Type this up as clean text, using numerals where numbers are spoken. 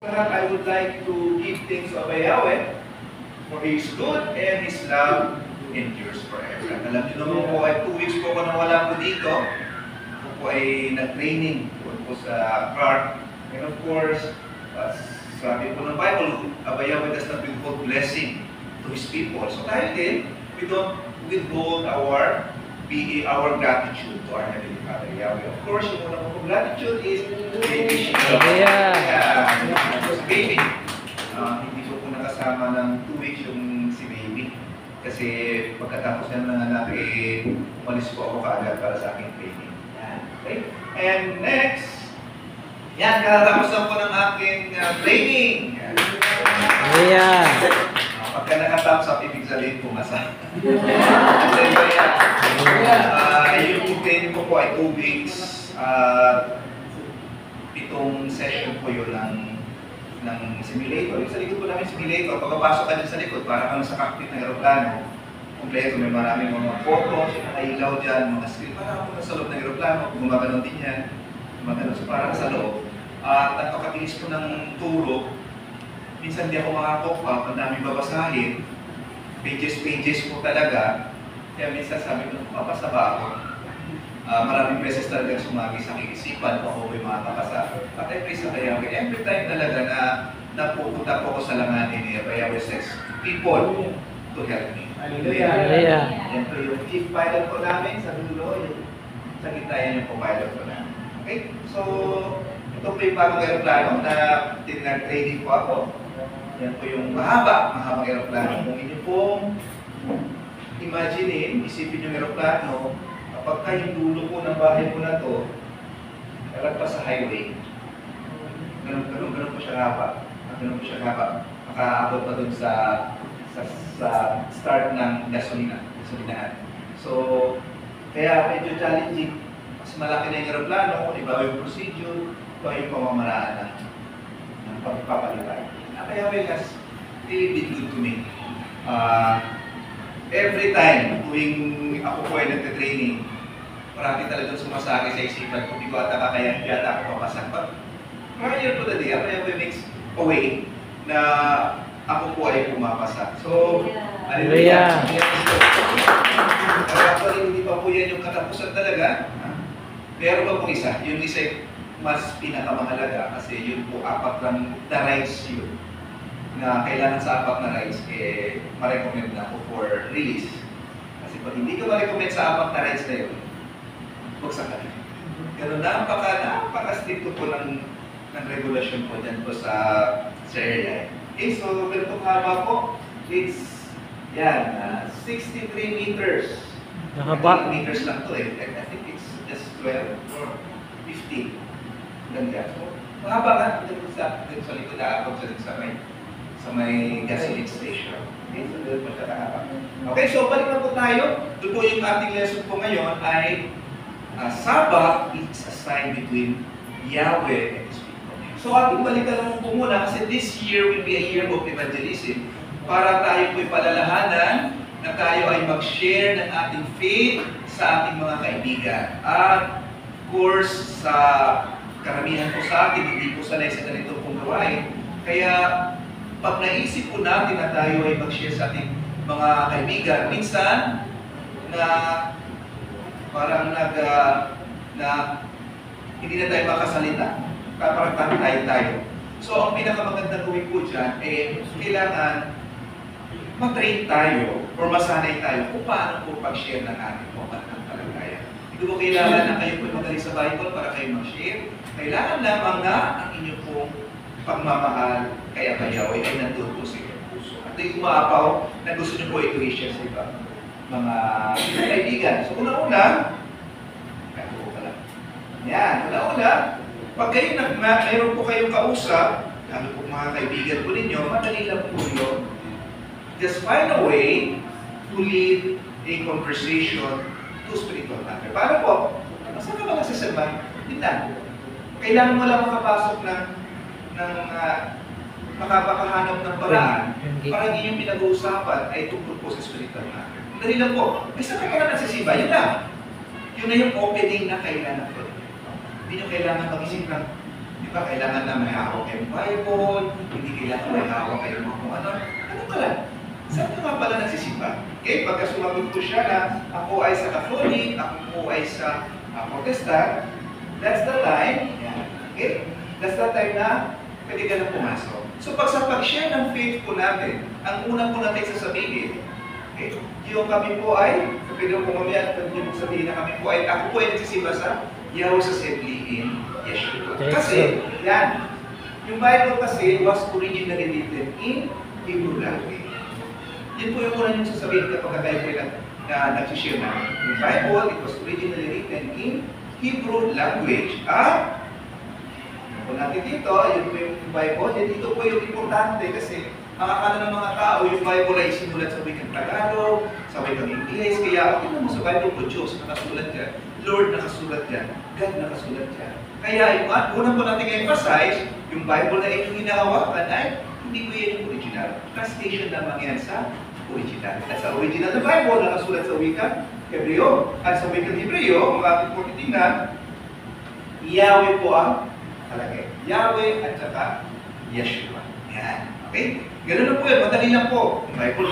I would like to give thanks to Yahweh for His good and His love endures forever. At alam niyo naman po ay 2 weeks po ako nawala po dito. Ako po ay nag-training po sa Clark. And of course, sabi po ng Bible, Yahweh does not withhold blessing to His people. So tayo din, we don't withhold our gratitude to our Heavenly Father Yahweh. Of course, yung unang pong gratitude is baby. Baby. Hindi po nakasama ng 2 weeks yung si baby. Kasi pagkatapos na nanganak, umalis po ako kaagad para sa aking training. Okay? And next, yan, kakatapos lang po ng aking training. Pagka nakatapos up, ibig sabihin pumasa. Yung training ko po ay 2 weeks. Itong session po yun ng simulator. Yung sa likod po namin simulator, pagpapasok ka dyan sa likod, para kang sa cockpit ng aeroplano. Kompleto, may maraming mga photos, yung nakailaw dyan, mga screen, para kung sa loob ng aeroplano, gumaganon din yan. Gumaganon sa parang sa loob. At napakabilis po ng turo. Minsan di ako makakop up, ang daming babasahin. Pages po talaga. Kaya minsan sabi ko, mapasa ba ako? Maraming beses talaga sumagi sa aking isipan kung ako may makakapasa. At I praise sa Yahweh. Every time talaga na napupunta po ako sa langanin ni Yahweh says, people to help me. Hallelujah. Yan po yung chief pilot po namin sa dulo. Sa gitna yan yung pilot po namin. Okay? So, ito po yung bagong aeroplano na tinag-training po ako. Yan po yung mahabang aeroplano. Kung inyo pong imaginein, isipin yung aeroplano, kapag yung dulo po ng bahay po na to, nalagpas sa highway, ganun po siya haba. Ganun po siya haba. Makaabot pa dun sa start ng gasolinahan. So, kaya medyo challenging. Mas malaki na yung aeroplano, iba yung procedure, iba yung pamamaraan ng pagpapalipay. Kaya has really been good to me. Every time, tuwing ako po ay nagte-training, marami talagang sumasakit sa isipan ko, hindi ko ata kaya ako papasan. But prior to the day, Yahweh makes a way na ako po ay pumapasa. So, hallelujah! Actually, hindi pa po yan yung katapusan talaga. Meron pa po isa. Yung isa mas pinakamahalaga kasi yun po 4 na rides yun na kailangan sa 4 na rides, ma-recommend na ako for release. Kasi pag hindi ka ma-recommend sa 4 na rides na yun, buksan ka na. Ganun, napaka-stricto po ng regulasyon po dyan po sa area. Okay, so ganito haba po, it's, yan, 63 meters. Nakaba. Meters lang to I think it's just 12 or 15. Ganyan. So, mahaba nga, dito sa likod na ako sa may gasoline station. Okay, so doon po siya kahaba. Okay, so balik na po tayo. Doon po yung ating lesson po ngayon ay Sabbath is a sign between Yahweh and His people. So ating balikan lang po muna kasi this year will be a year of evangelism para tayo po'y palalahanan na tayo ay mag-share ng ating faith sa ating mga kaibigan. At of course, sa karamihan po sa atin, hindi po sanay sa ganito pong gawain. Kaya pag naisip po natin na tayo ay mag-share sa ating mga kaibigan, minsan na parang hindi na tayo makasalita, parang tayo. So ang pinakamagandang gawin po dyan, kailangan matrain tayo or masanay tayo kung paano po pag-share ng ating mga kalagayan. Hindi po kailangan na kayo po magaling sa Bible para kayo mag-share. Kailangan lamang na ang inyong pong pagmamahal kay Yahweh ay nandun po sa inyong puso. At yung umaapaw na gusto nyo po ito i-share sa iba mga kaibigan. So una-una, pag kayo mayroon po kayong kausap, lalo po mga kaibigan po ninyo, madali lang po yun. Just find a way to lead a conversation to spiritual matter. Paano po? Saan ka ba nagsasalman? Hindi lang. Kailangan mo lang makapasok ng makapakahanap ng paraan para hindi yung pinag-uusapan ay tungkol po sa spiritual matter. Dali lang po. Basta ka pa nagsisiba, yun lang. Yun na yung opening na kailangan po. Hindi nyo kailangan mag-isip ng, di Ba, kailangan na may hawak kayong Bible, hindi kailangan may hawak kayong mga kung ano. Ano ka lang? Saan ka nga pala nagsisimba? Okay, pagka sumagot ko siya na ako ay sa Catholic, ako po ay sa Protestant, that's the time, okay? That's the time na pwede ka na pumasok. So pag sa pag-share ng faith po natin, ang una po natin sasabihin, okay, yung kami po ay, pwede po mamaya, pwede po sabihin na kami po ay, ako po ay nagsisimba sa Yahweh's Assembly in Yeshua. Kasi, yan, yung Bible kasi was originally written in Hebrew language. Yun po yung una yung sasabihin kapag tayo po na nagsishare na. Yung Bible, it was originally written in Hebrew language. Kung natin dito, yun po yung Bible, yan dito po yung importante kasi ang akala ng mga tao, yung Bible ay sinulat sa wikang Tagalog, sa wikang Ingles, kaya tingnan mo sa Bible po, Diyos nakasulat dyan, Lord nakasulat dyan, God nakasulat dyan. Kaya yung unang po natin i-emphasize, yung Bible na inyong hinahawakan ay hindi po yan yung original. Translation lamang yan sa original. At sa original na Bible, nakasulat sa wikang Hebreo. At sa wikang Hebreo, kung ating po titingnan, Yahweh po ang kalagay. Yahweh at saka Yeshua. Yan. Okay? Ganun na po yun. Madali lang po. Yung Bible